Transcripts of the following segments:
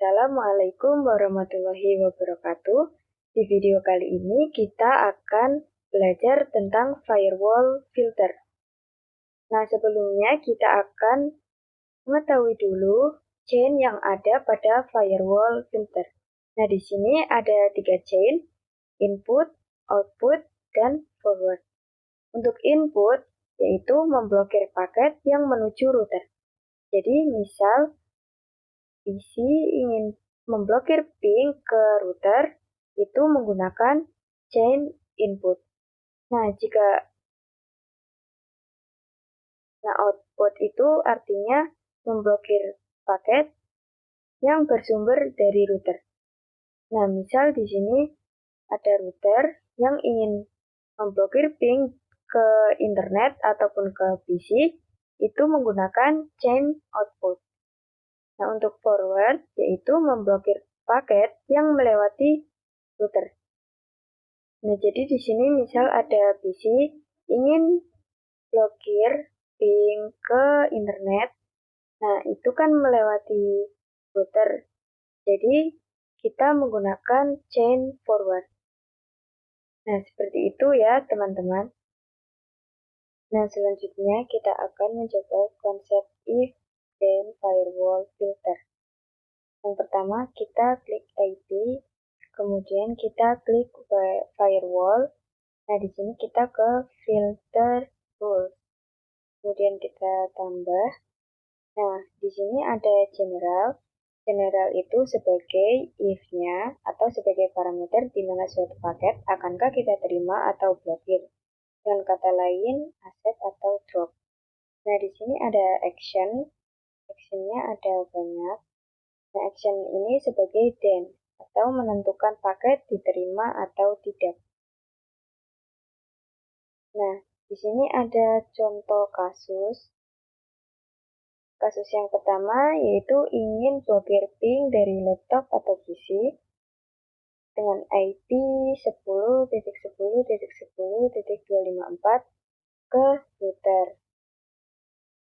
Assalamualaikum warahmatullahi wabarakatuh. Di video kali ini kita akan belajar tentang firewall filter. Nah, sebelumnya kita akan mengetahui dulu chain yang ada pada firewall filter. Nah, di sini ada 3 chain, input, output, dan forward. Untuk input, yaitu memblokir paket yang menuju router. Jadi, misal PC ingin memblokir ping ke router, itu menggunakan chain input. Nah, output itu artinya memblokir paket yang bersumber dari router. Nah, misal di sini ada router yang ingin memblokir ping ke internet ataupun ke PC, itu menggunakan chain output. Nah, untuk forward, yaitu memblokir paket yang melewati router. Nah, jadi di sini misal ada PC ingin blokir ping ke internet, nah itu kan melewati router. Jadi kita menggunakan chain forward. Nah, seperti itu ya teman-teman. Nah, selanjutnya kita akan mencoba konsep if then firewall filter. Yang pertama, kita klik IP, kemudian kita klik firewall. Nah, di sini kita ke filter rules. Kemudian kita tambah. Nah, di sini ada general. General itu sebagai if-nya atau sebagai parameter di mana suatu paket akankah kita terima atau blokir. Dengan kata lain, accept atau drop. Nah, di sini ada action. Action-nya ada banyak. Nah, action ini sebagai then atau menentukan paket diterima atau tidak. Nah, di sini ada contoh kasus. Kasus yang pertama yaitu ingin blokir ping dari laptop atau PC dengan IP 10.10.10.254 ke router.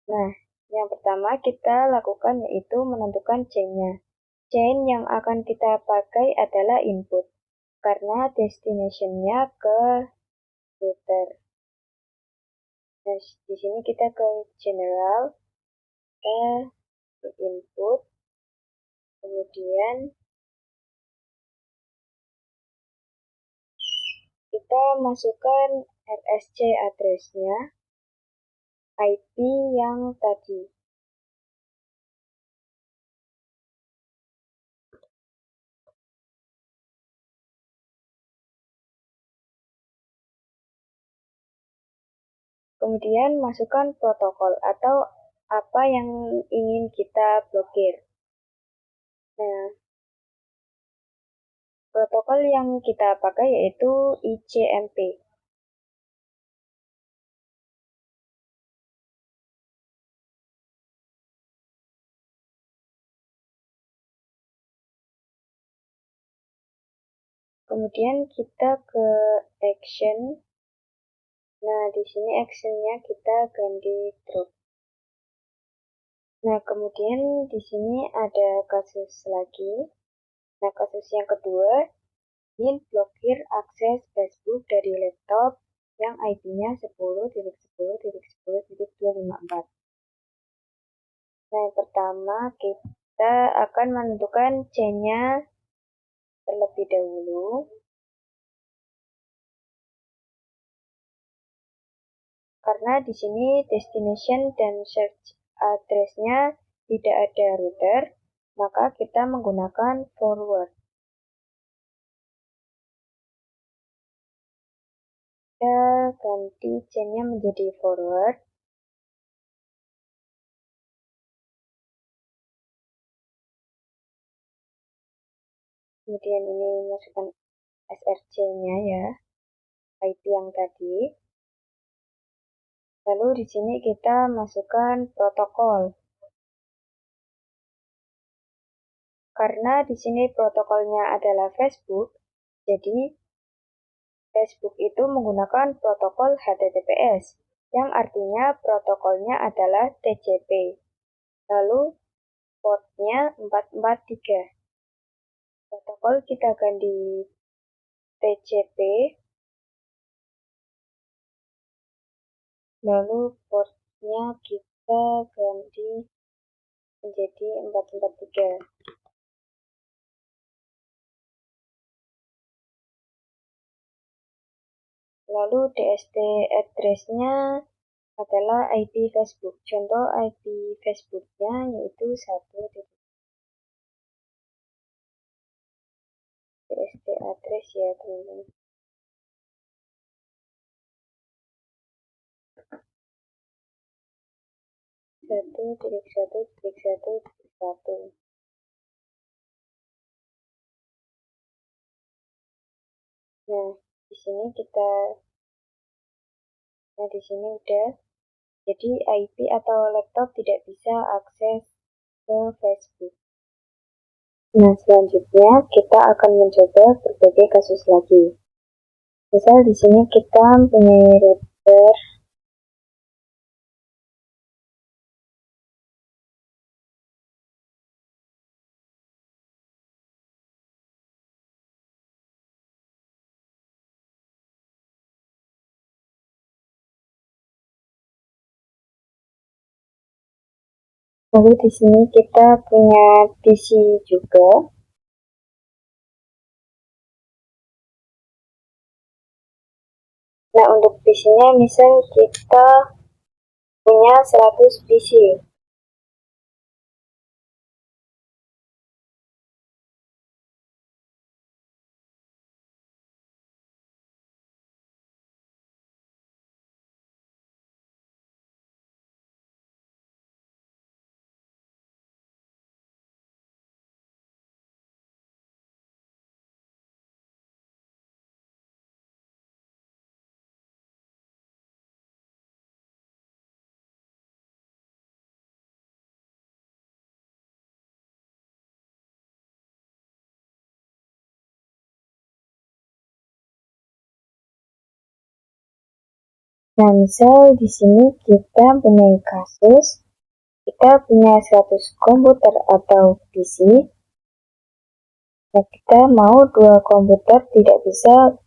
Nah, yang pertama kita lakukan yaitu menentukan chain-nya. Chain yang akan kita pakai adalah input, karena destination-nya ke router. Nah, di sini kita ke general, kita ke input, kemudian kita masukkan RSC address-nya, IP yang tadi. Kemudian masukkan protokol atau apa yang ingin kita blokir. Nah, protokol yang kita pakai yaitu ICMP. Kemudian kita ke action. Nah, di sini actionnya kita ganti drop. Nah, kemudian di sini ada kasus lagi. Nah, kasus yang kedua, ingin blokir akses Facebook dari laptop yang IP-nya 10.10.10.254. Nah, yang pertama kita akan menentukan chain-nya terlebih dahulu. Karena di sini destination dan search address-nya tidak ada router, maka kita menggunakan forward. Kita ganti chain-nya menjadi forward. Kemudian ini masukkan SRC-nya ya, IP yang tadi. Lalu di sini kita masukkan protokol. Karena di sini protokolnya adalah Facebook, jadi Facebook itu menggunakan protokol HTTPS, yang artinya protokolnya adalah TCP. Lalu portnya 443. Protokol kita ganti TCP, lalu portnya kita ganti menjadi 443. Lalu DST address-nya adalah IP Facebook. Contoh IP Facebook-nya yaitu 1. DST address ya teman-teman. satu. Nah, di sini udah. Jadi IP atau laptop tidak bisa akses ke Facebook. Nah, selanjutnya kita akan mencoba berbagai kasus lagi. Misal di sini kita mempunyai router lalu di sini kita punya PC juga. Nah, untuk PC-nya misal kita punya 100 PC. Nah, misal di sini kita punya kasus, kita punya 100 komputer atau PC. Nah, kita mau 2 komputer tidak bisa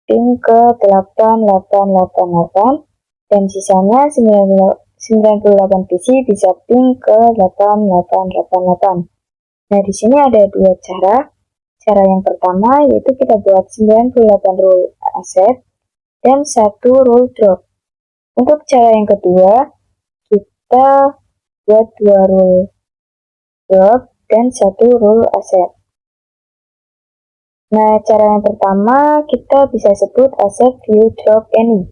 ping ke 8888 dan sisanya 98 PC bisa ping ke 8888. Nah, di sini ada 2 cara. Cara yang pertama yaitu kita buat 98 rule accept dan 1 rule drop. Untuk cara yang kedua, kita buat 2 rule drop dan 1 rule accept. Nah, cara yang pertama kita bisa sebut accept view drop any,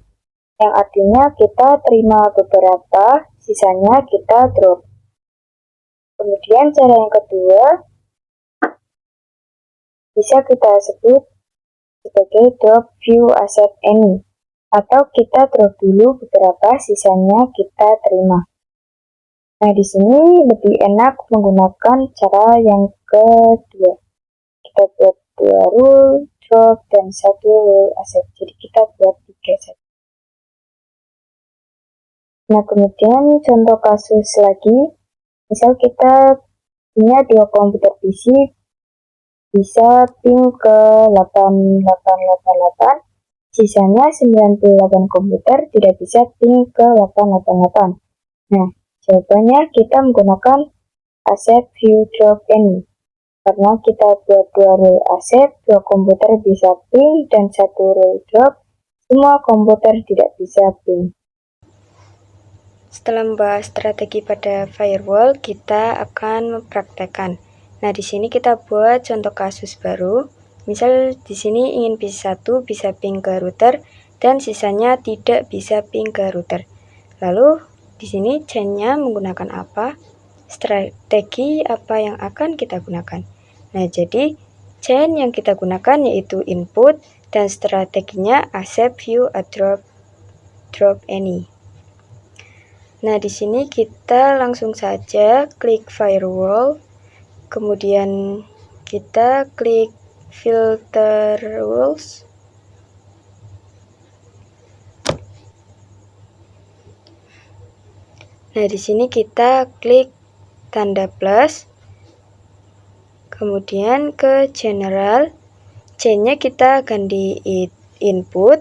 yang artinya kita terima beberapa, sisanya kita drop. Kemudian cara yang kedua bisa kita sebut sebagai drop view accept any, atau kita drop dulu beberapa, sisanya kita terima. Nah, di sini lebih enak menggunakan cara yang kedua. Kita buat 2 rule drop dan 1 rule accept. Jadi kita buat 3 saja. Nah, kemudian contoh kasus lagi. Misal kita punya 2 komputer PC bisa ping ke 8888. Sisanya 98 komputer tidak bisa ping ke 888. Nah, jawabannya kita menggunakan accept view drop any. Karena kita buat 2 rule accept, 2 komputer bisa ping dan 1 rule drop, semua komputer tidak bisa ping. Setelah membahas strategi pada firewall, kita akan mempraktekkan. Nah, di sini kita buat contoh kasus baru. Misal di sini ingin PC1 bisa ping ke router dan sisanya tidak bisa ping ke router. Lalu di sini chain-nya menggunakan apa? Strategi apa yang akan kita gunakan? Nah, jadi chain yang kita gunakan yaitu input dan strateginya accept view drop any. Nah, di sini kita langsung saja klik firewall, kemudian kita klik filter rules. Nah, di sini kita klik tanda plus, kemudian ke general, C-nya kita ganti input,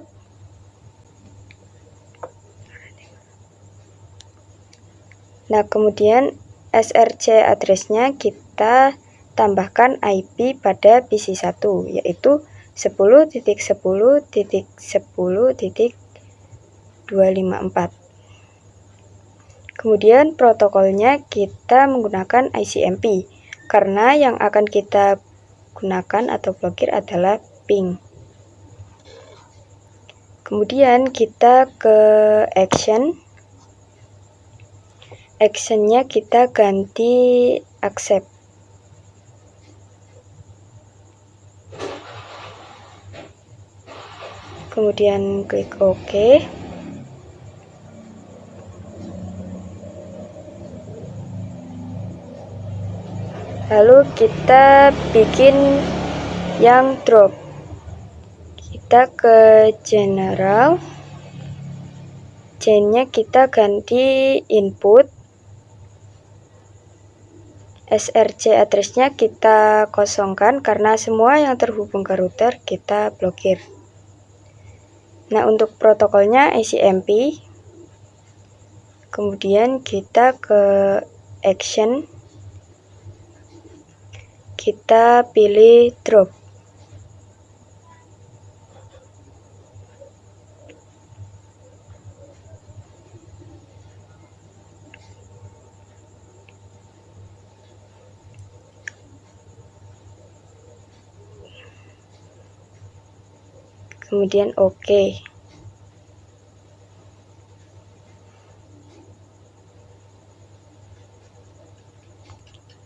nah kemudian src address-nya kita tambahkan IP pada PC1, yaitu 10.10.10.254. Kemudian protokolnya kita menggunakan ICMP, karena yang akan kita gunakan atau blokir adalah ping. Kemudian kita ke actionnya kita ganti accept. Kemudian klik OK. Lalu kita bikin yang drop. Kita ke general, C-nya kita ganti input, src address-nya kita kosongkan karena semua yang terhubung ke router kita blokir. Nah, untuk protokolnya ICMP. Kemudian kita ke action, kita pilih drop. Kemudian OK.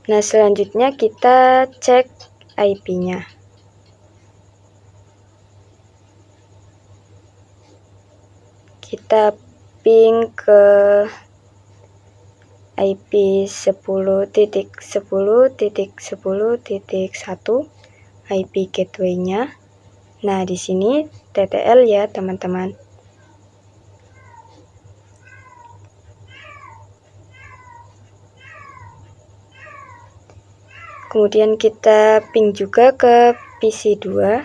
Nah, selanjutnya kita cek IP-nya. Kita ping ke IP 10.10.10.1 IP gateway-nya. Nah, di sini TTL ya, teman-teman. Kemudian kita ping juga ke PC2.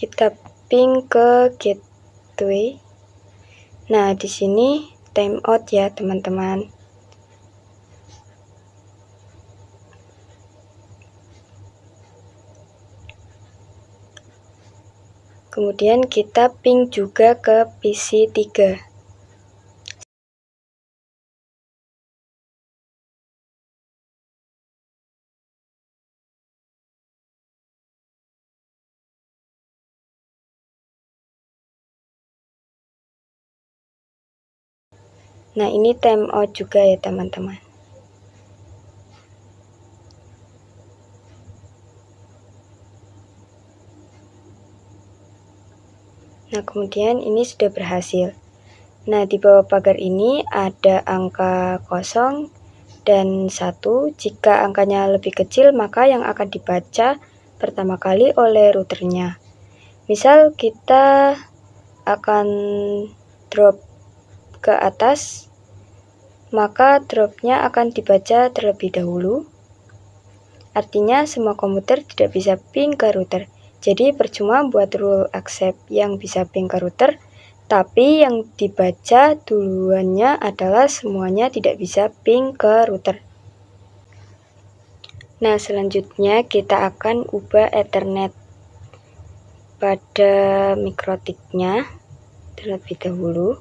Kita ping ke gateway. Nah, di sini timeout ya, teman-teman. Kemudian kita ping juga ke PC3. Nah, ini timeout juga ya, teman-teman. Nah, kemudian ini sudah berhasil. Nah, di bawah pagar ini ada angka 0 dan 1. Jika angkanya lebih kecil, maka yang akan dibaca pertama kali oleh routernya. Misal kita akan drop ke atas, maka dropnya akan dibaca terlebih dahulu. Artinya semua komputer tidak bisa ping ke router. Jadi percuma buat rule accept yang bisa ping ke router, tapi yang dibaca duluannya adalah semuanya tidak bisa ping ke router. Nah, selanjutnya kita akan ubah Ethernet pada mikrotiknya terlebih dahulu.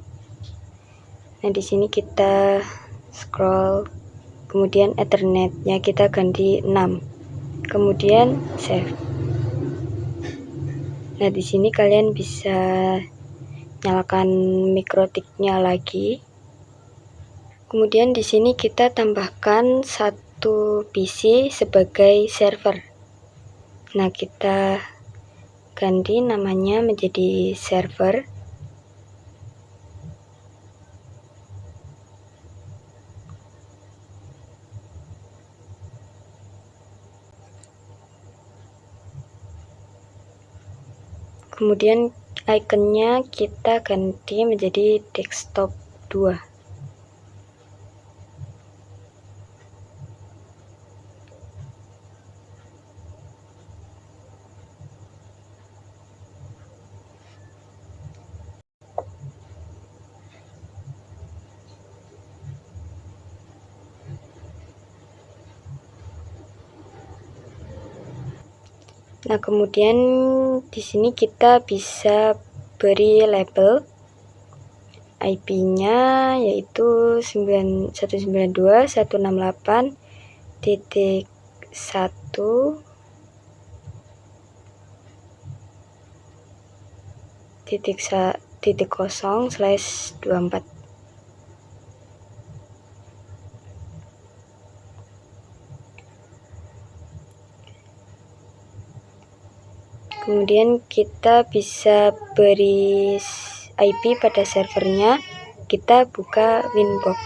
Nah, di sini kita scroll, kemudian Ethernet-nya kita ganti 6. Kemudian save. Nah, di sini kalian bisa nyalakan mikrotiknya lagi. Kemudian di sini kita tambahkan satu PC sebagai server. Nah, kita ganti namanya menjadi server. Kemudian ikonnya kita ganti menjadi desktop 2. Nah, kemudian di sini kita bisa beri label IP-nya, yaitu 191.168.1.0/24. Kemudian kita bisa beri IP pada servernya. Kita buka Winbox.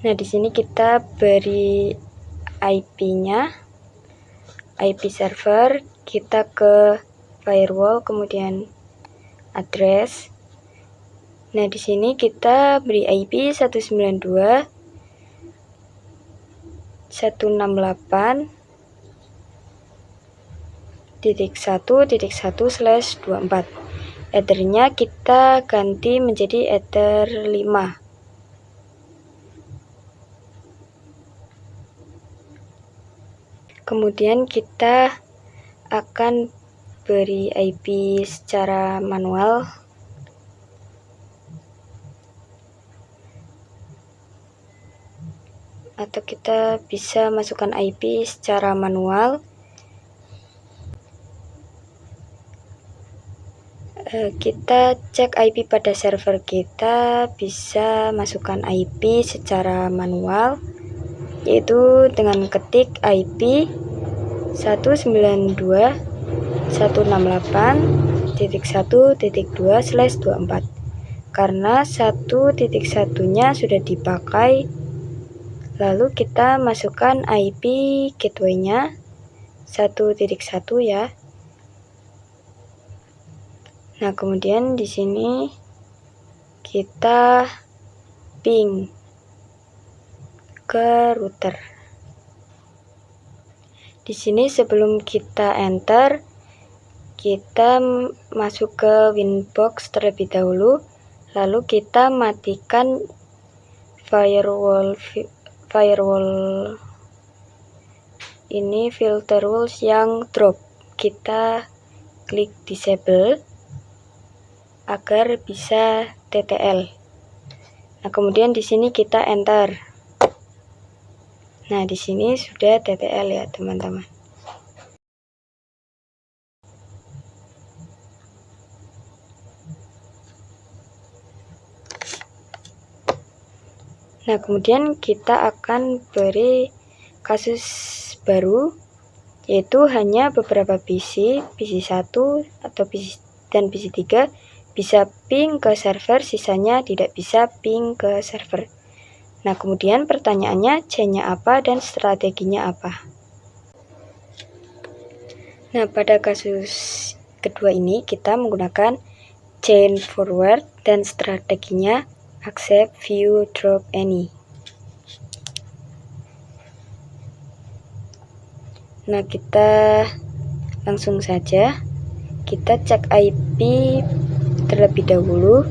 Nah, di sini kita beri IP-nya, IP server, kita ke firewall, kemudian address. Nah, di sini kita beri IP 192.168.1.1/24. Ethernya kita ganti menjadi Ether 5. Kemudian kita akan beri IP secara manual. Atau kita bisa masukkan IP secara manual. Kita cek IP pada server kita, bisa masukkan IP secara manual, yaitu dengan ketik IP 192.168.1.2/24. Karena 1.1-nya sudah dipakai, lalu kita masukkan IP gateway-nya 1.1 ya. Nah, kemudian di sini kita ping ke router. Di sini sebelum kita enter, kita masuk ke Winbox terlebih dahulu, lalu kita matikan firewall ini, filter rules yang drop. Kita klik disable agar bisa TTL. Nah, kemudian di sini kita enter. Nah, di sini sudah TTL ya, teman-teman. Nah, kemudian kita akan beri kasus baru, yaitu hanya beberapa PC 1 atau dan PC 3 bisa ping ke server, sisanya tidak bisa ping ke server. Nah, kemudian pertanyaannya, C-nya apa dan strateginya apa? Nah, pada kasus kedua ini kita menggunakan chain forward dan strateginya accept, view, drop any. Nah, kita langsung saja kita cek IP terlebih dahulu.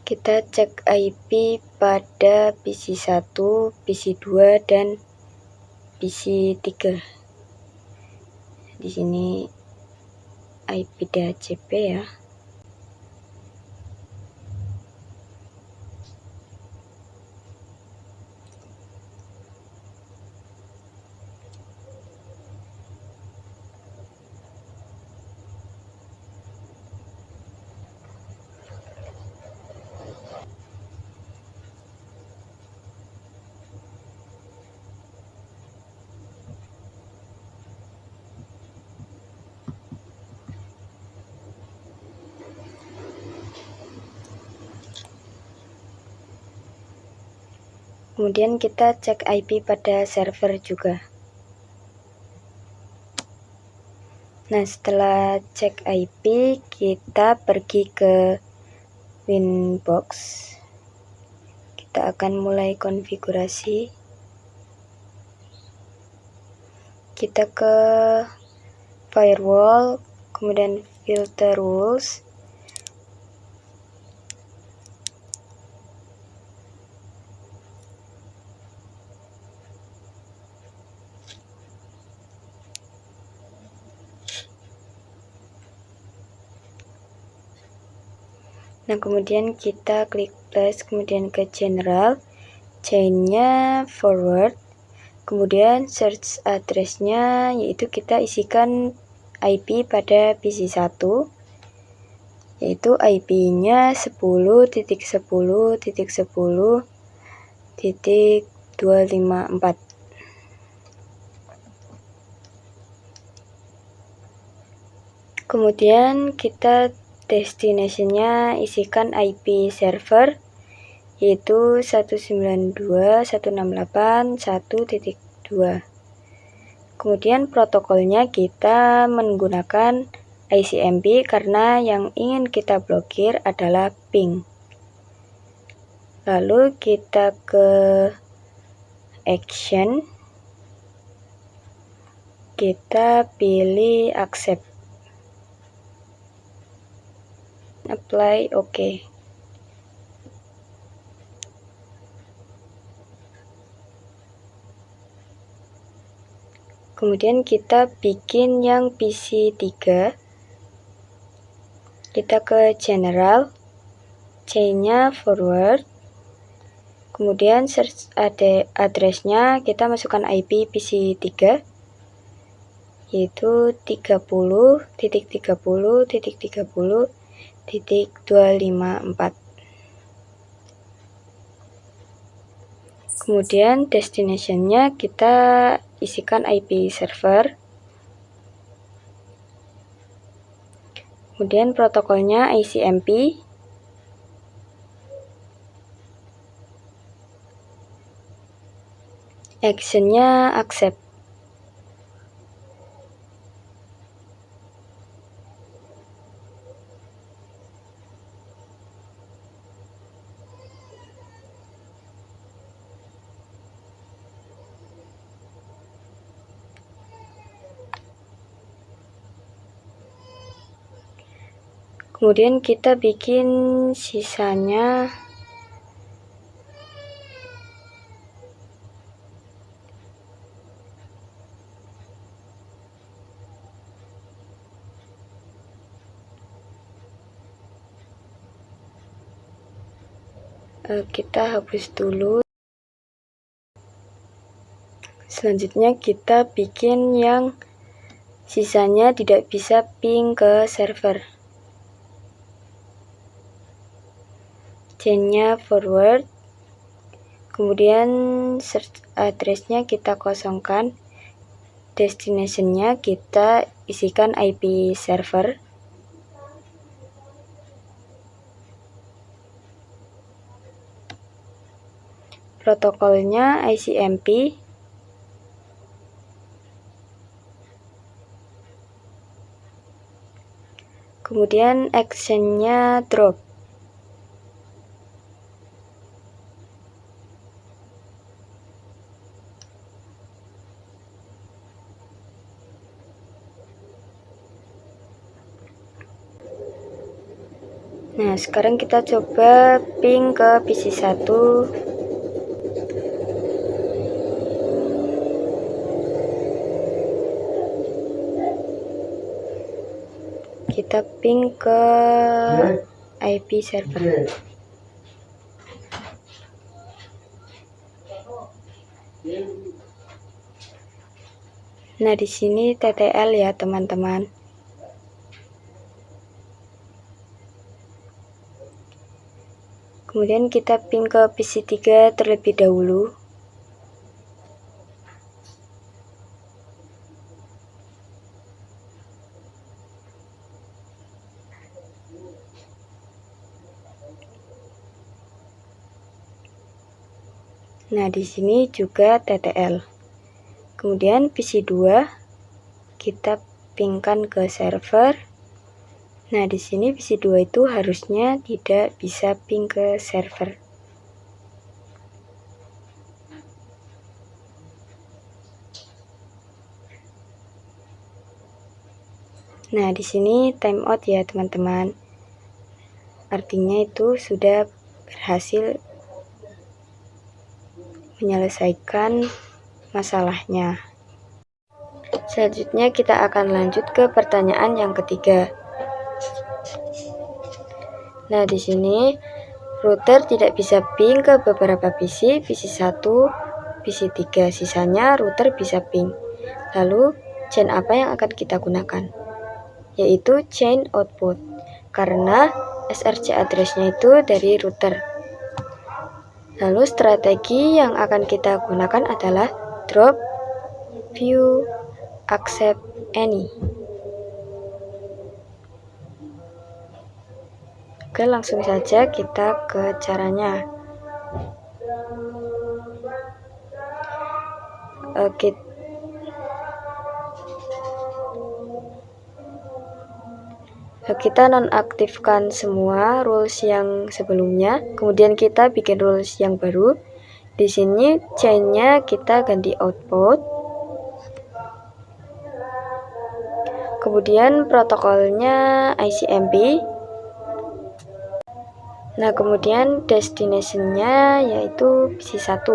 Kita cek IP pada PC 1, PC 2, dan PC 3. Di sini IP DHCP ya. Kemudian kita cek IP pada server juga. Nah, setelah cek IP, kita pergi ke Winbox. Kita akan mulai konfigurasi. Kita ke firewall, kemudian filter rules. Nah, kemudian kita klik plus, kemudian ke general, chainnya forward, kemudian search address-nya yaitu kita isikan IP pada PC1, yaitu IP-nya 10.10.10.254. Kemudian kita destination-nya isikan IP server yaitu 192.168.1.2. Kemudian protokolnya kita menggunakan ICMP karena yang ingin kita blokir adalah ping. Lalu kita ke action, kita pilih accept, apply, OK. Kemudian kita bikin yang PC3. Kita ke general, chainnya forward, kemudian search address-nya kita masukkan IP PC3 yaitu 30.30.30.254. Kemudian destination-nya kita isikan IP server. Kemudian protokolnya ICMP. Action-nya accept. Kemudian kita bikin sisanya. Kita hapus dulu. Selanjutnya kita bikin yang sisanya tidak bisa ping ke server. Chainnya forward, kemudian search address-nya kita kosongkan, destination-nya kita isikan IP server. Protokolnya ICMP. Kemudian action-nya drop. Nah, sekarang kita coba ping ke PC1. Kita ping ke IP server. Nah, di sini TTL ya, teman-teman. Kemudian kita ping ke PC3 terlebih dahulu. Nah, di sini juga TTL. Kemudian PC2 kita pingkan ke server. Nah, di sini PC2 itu harusnya tidak bisa ping ke server. Nah, di sini timeout ya, teman-teman. Artinya itu sudah berhasil menyelesaikan masalahnya. Selanjutnya kita akan lanjut ke pertanyaan yang ketiga. Nah, di sini router tidak bisa ping ke beberapa PC, PC1, PC3, sisanya router bisa ping. Lalu, chain apa yang akan kita gunakan? Yaitu chain output, karena SRC address-nya itu dari router. Lalu strategi yang akan kita gunakan adalah drop, view, accept, any. Oke, langsung saja kita ke caranya. Kita nonaktifkan semua rules yang sebelumnya, kemudian kita bikin rules yang baru. Di sini chain-nya kita ganti output. Kemudian protokolnya ICMP. Nah, kemudian destination-nya yaitu PC1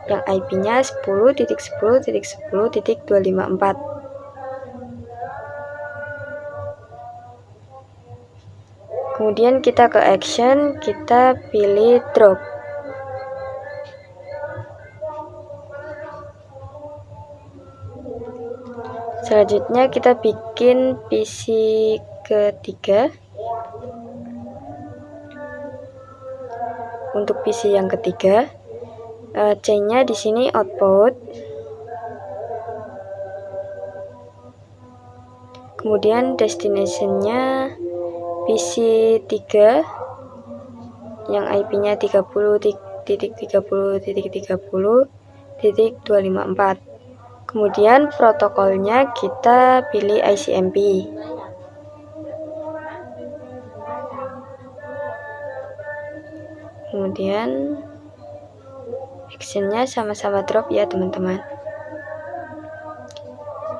yang IP-nya 10.10.10.254. Kemudian kita ke action, kita pilih drop. Selanjutnya kita bikin PC ketiga. Untuk PC yang ketiga, chain-nya di sini output. Kemudian destination-nya PC3 yang IP-nya 30.30.30.254. Kemudian protokolnya kita pilih ICMP. Kemudian actionnya sama-sama drop ya, teman-teman.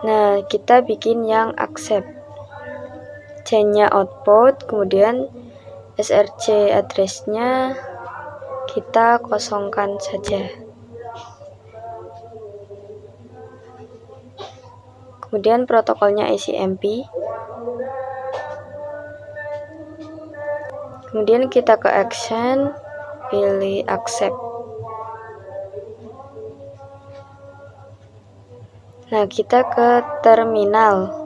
Nah, kita bikin yang accept. Chain-nya output, kemudian SRC address-nya kita kosongkan saja. Kemudian protokolnya ICMP. Kemudian kita ke action, pilih accept. Nah, kita ke terminal.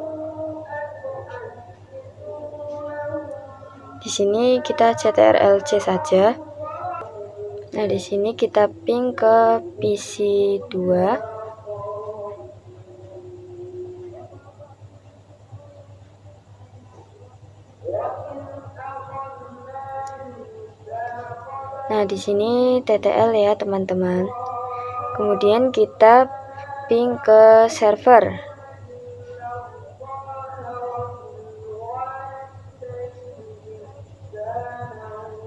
Di sini kita ctrl-c saja. Nah, di sini kita ping ke PC2. Nah, di sini TTL ya, teman-teman. Kemudian kita ping ke server.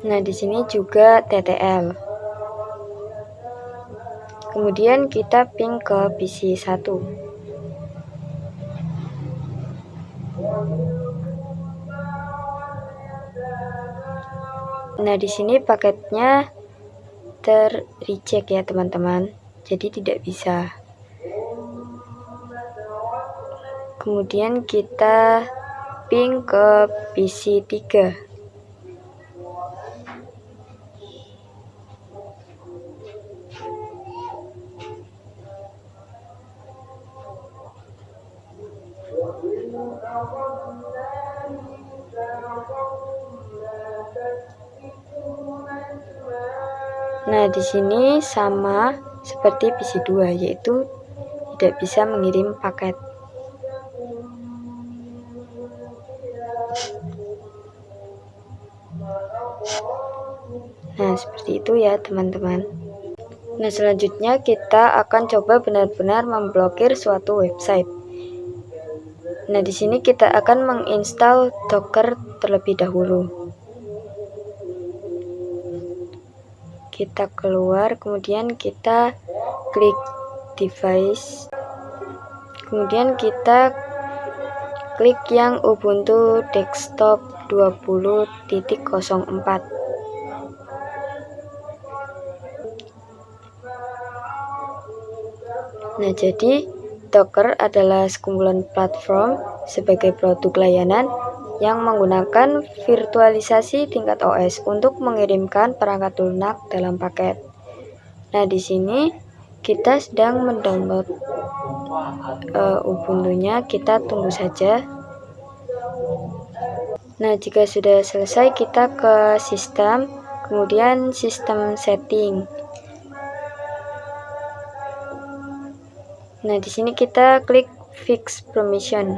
Nah, di sini juga TTL. Kemudian kita ping ke PC1. Nah, di sini paketnya ter-reject ya, teman-teman. Jadi tidak bisa. Kemudian kita ping ke PC3. Nah, di sini sama seperti PC2, yaitu tidak bisa mengirim paket. Nah, seperti itu ya, teman-teman. Nah, selanjutnya kita akan coba benar-benar memblokir suatu website. Nah, di sini kita akan menginstal Docker terlebih dahulu. Kita keluar, kemudian kita klik device. Kemudian kita klik yang Ubuntu Desktop 20.04. Nah, jadi Docker adalah sekumpulan platform sebagai produk layanan yang menggunakan virtualisasi tingkat OS untuk mengirimkan perangkat lunak dalam paket. Nah, di sini kita sedang mendownload Ubuntu-nya, kita tunggu saja. Nah, jika sudah selesai, kita ke sistem, kemudian sistem setting. Nah, di sini kita klik fix permission.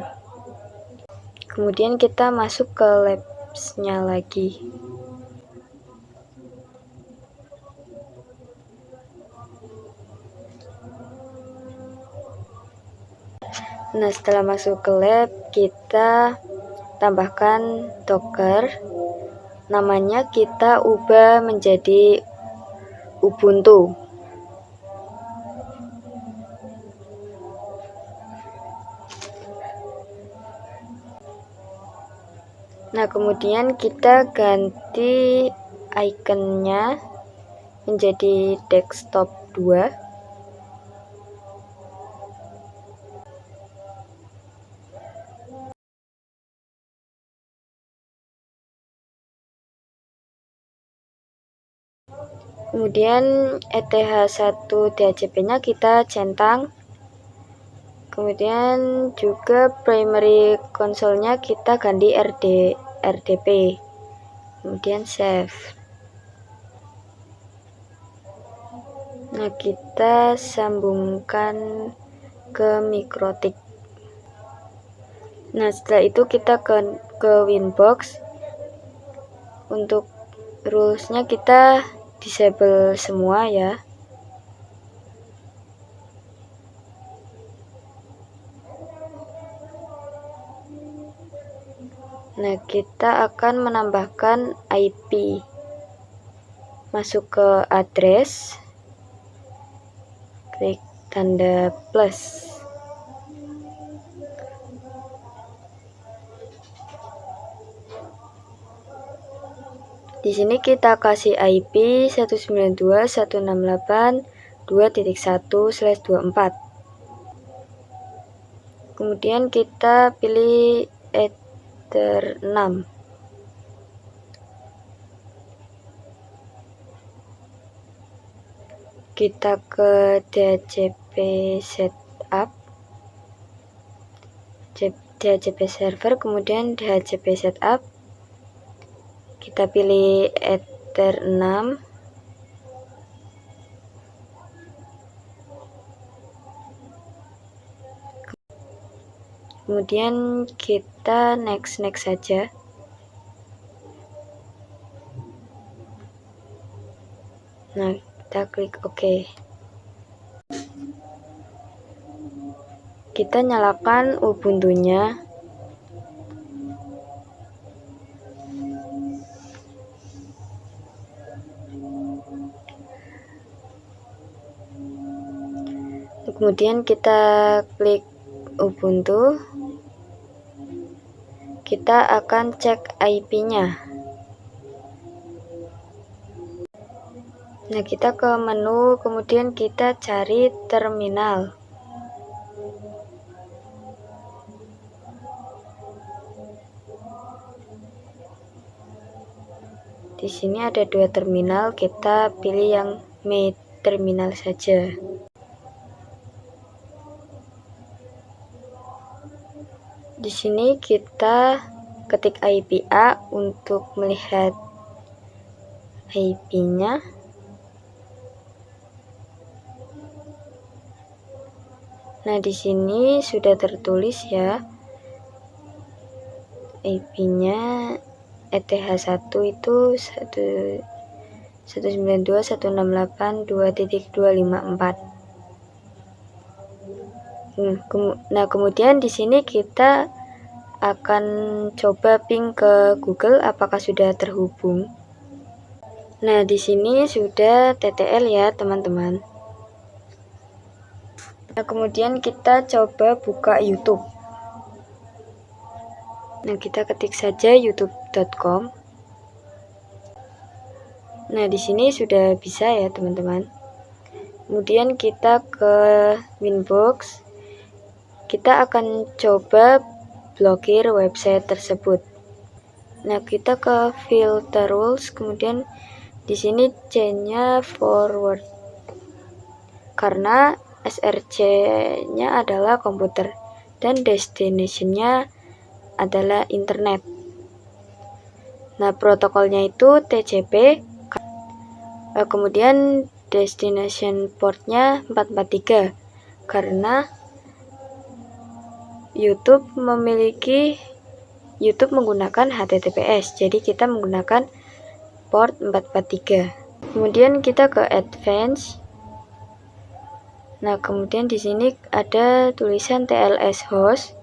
Kemudian kita masuk ke labs-nya lagi. Nah, setelah masuk ke lab, kita tambahkan Docker. Namanya kita ubah menjadi Ubuntu. Nah, kemudian kita ganti ikonnya menjadi desktop 2. Kemudian ETH1 DHCP-nya kita centang. Kemudian juga primary console-nya kita ganti RDP. Kemudian save. Nah, kita sambungkan ke Mikrotik. Nah, setelah itu kita ke Winbox. Untuk rules-nya kita disable semua ya. Nah, kita akan menambahkan IP. Masuk ke address, klik tanda plus. Di sini kita kasih IP 192.168.2.1/24. Kemudian kita pilih Ether 6. Kita ke DHCP setup, DHCP server, kemudian DHCP setup. Kita pilih Ether 6. Kemudian kita next saja. Nah, kita klik OK. Kita nyalakan Ubuntu-nya. Kemudian kita klik Ubuntu. Kita akan cek IP-nya. Nah, kita ke menu, kemudian kita cari terminal. Di sini ada 2 terminal, kita pilih yang My terminal saja. Di sini kita ketik IP A untuk melihat IP-nya. Nah, di sini sudah tertulis ya. IP-nya ETH1 itu 192.168.2.254. Nah, kemudian di sini kita akan coba ping ke Google apakah sudah terhubung. Nah, di sini sudah TTL ya, teman-teman. Nah, kemudian kita coba buka YouTube. Nah, kita ketik saja youtube.com. Nah, di sini sudah bisa ya, teman-teman. Kemudian kita ke Winbox. Kita akan coba blokir website tersebut. Nah, kita ke filter rules, kemudian di sini C-nya forward. Karena SRC-nya adalah komputer dan destination-nya adalah internet. Nah, protokolnya itu TCP. Kemudian destination port-nya 443 karena YouTube menggunakan HTTPS, jadi kita menggunakan port 443. Kemudian kita ke advance. Nah, kemudian di sini ada tulisan TLS host.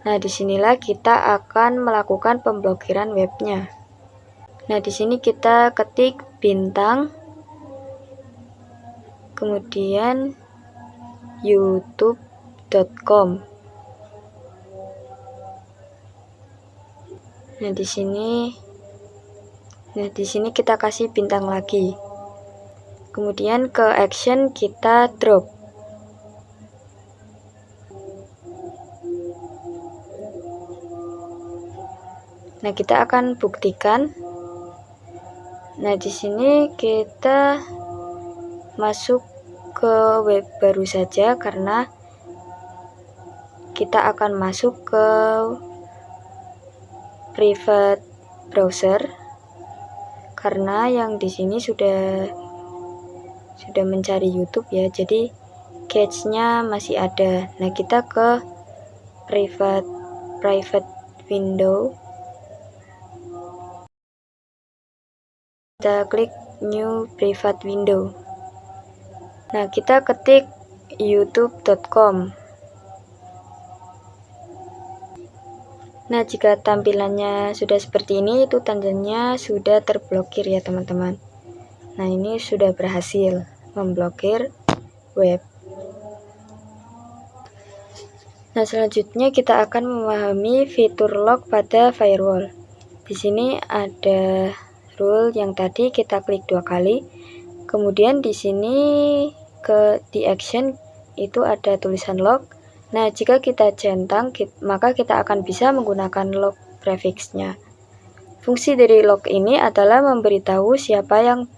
Nah, disinilah kita akan melakukan pemblokiran webnya. Nah, di sini kita ketik bintang, kemudian youtube.com. Nah, di sini kita kasih bintang lagi. Kemudian ke action kita drop. Nah, kita akan buktikan. Nah, di sini kita masuk ke web baru saja karena kita akan masuk ke private browser karena yang di sini sudah mencari YouTube ya, jadi cache-nya masih ada. Nah, kita ke private window, kita klik new private window. Nah, kita ketik youtube.com. Nah, jika tampilannya sudah seperti ini, itu tandanya sudah terblokir ya, teman-teman. Nah, ini sudah berhasil memblokir web. Nah, selanjutnya kita akan memahami fitur lock pada firewall. Di sini ada rule yang tadi kita klik 2 kali. Kemudian di sini di action itu ada tulisan lock. Nah, jika kita centang, maka kita akan bisa menggunakan lock prefix-nya. Fungsi dari lock ini adalah memberitahu siapa yang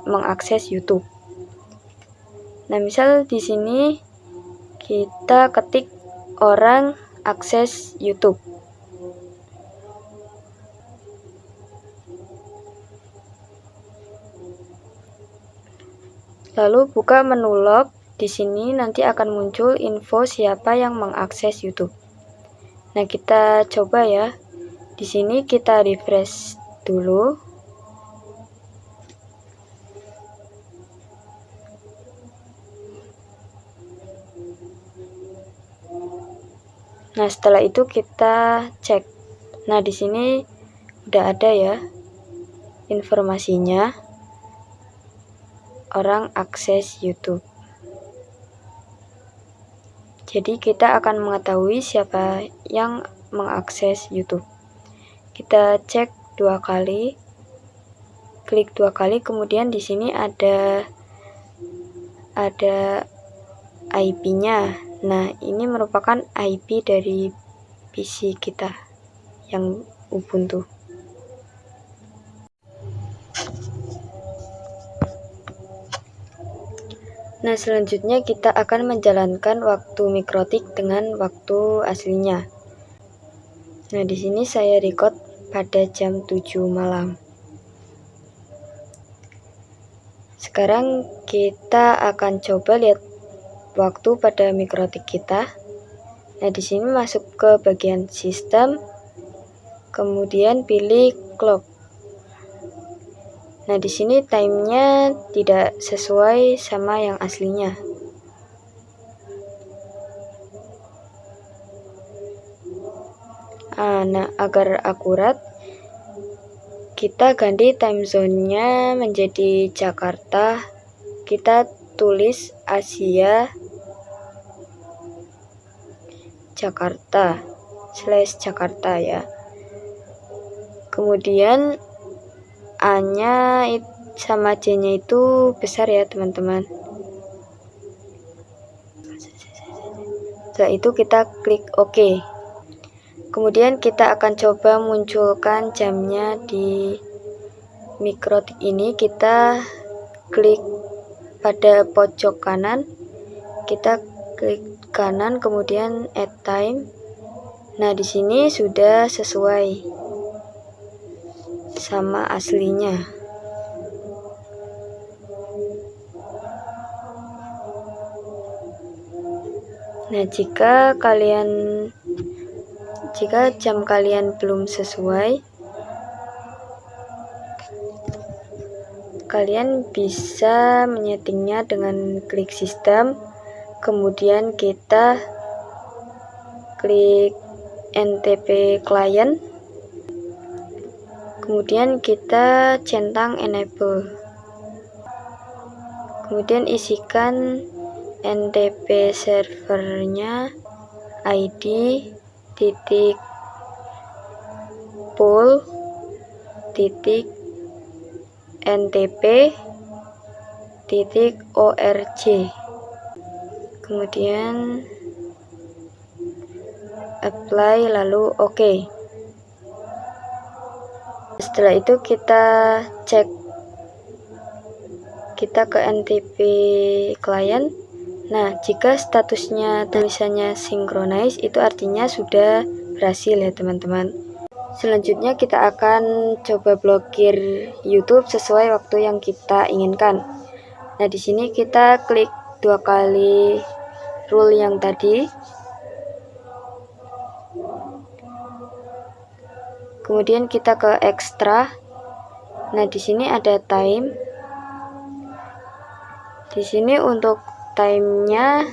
mengakses YouTube. Nah, misal di sini kita ketik orang akses YouTube. Lalu buka menu lock. Di sini nanti akan muncul info siapa yang mengakses YouTube. Nah, kita coba ya. Di sini kita refresh dulu. Nah, setelah itu kita cek. Nah, di sini udah ada ya informasinya. Orang akses YouTube. Jadi kita akan mengetahui siapa yang mengakses YouTube. Kita cek 2 kali. Klik 2 kali, kemudian di sini ada IP-nya. Nah, ini merupakan IP dari PC kita yang Ubuntu. Nah, selanjutnya kita akan menjalankan waktu mikrotik dengan waktu aslinya. Nah, di sini saya record pada jam 7 malam. Sekarang kita akan coba lihat waktu pada mikrotik kita. Nah, di sini masuk ke bagian sistem, kemudian pilih clock. Nah, di sini time-nya tidak sesuai sama yang aslinya. Nah, agar akurat, kita ganti time zone-nya menjadi Jakarta. Kita tulis Asia Jakarta /Jakarta ya. Kemudian A-nya sama J-nya itu besar ya teman-teman. Setelah itu kita klik OK. Kemudian kita akan coba munculkan jamnya di mikrotik ini. Kita klik pada pojok kanan, kita klik kanan, kemudian add time. Nah, di sini sudah sesuai sama aslinya. Nah, jika jam kalian belum sesuai, kalian bisa menyetingnya dengan klik sistem, kemudian kita klik NTP client, kemudian kita centang enable, kemudian isikan NTP servernya ID titik pool titik NTP titik org, kemudian apply lalu OK. Setelah itu kita cek, kita ke NTP client. Nah, jika statusnya tulisannya synchronize, itu artinya sudah berhasil ya teman-teman. Selanjutnya kita akan coba blokir YouTube sesuai waktu yang kita inginkan. Nah, di sini kita klik 2 kali rule yang tadi. Kemudian kita ke extra. Nah, di sini ada time. Di sini untuk time-nya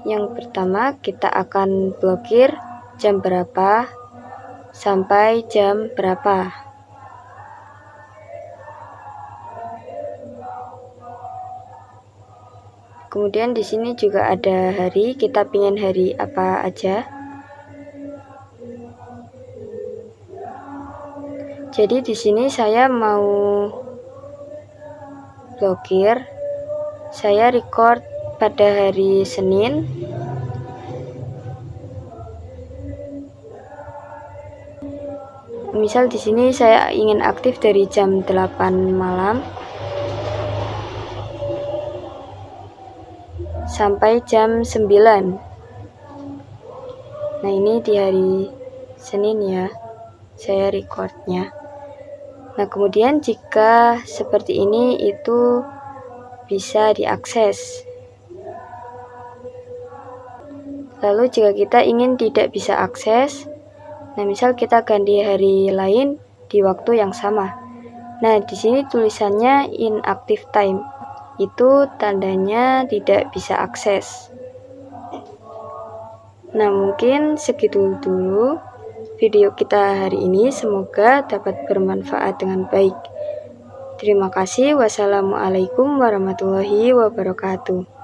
yang pertama kita akan blokir jam berapa sampai jam berapa. Kemudian di sini juga ada hari, kita pingin hari apa aja. Jadi di sini saya mau blokir, saya record pada hari Senin. Misal di sini saya ingin aktif dari jam 8 malam sampai jam 9. Nah, ini di hari Senin ya, saya recordnya. Nah, kemudian jika seperti ini itu bisa diakses. Lalu jika kita ingin tidak bisa akses, nah misal kita ganti hari lain di waktu yang sama. Nah, di sini tulisannya inactive time. Itu tandanya tidak bisa akses. Nah, mungkin segitu dulu video kita hari ini, semoga dapat bermanfaat dengan baik. Terima kasih. Wassalamualaikum warahmatullahi wabarakatuh.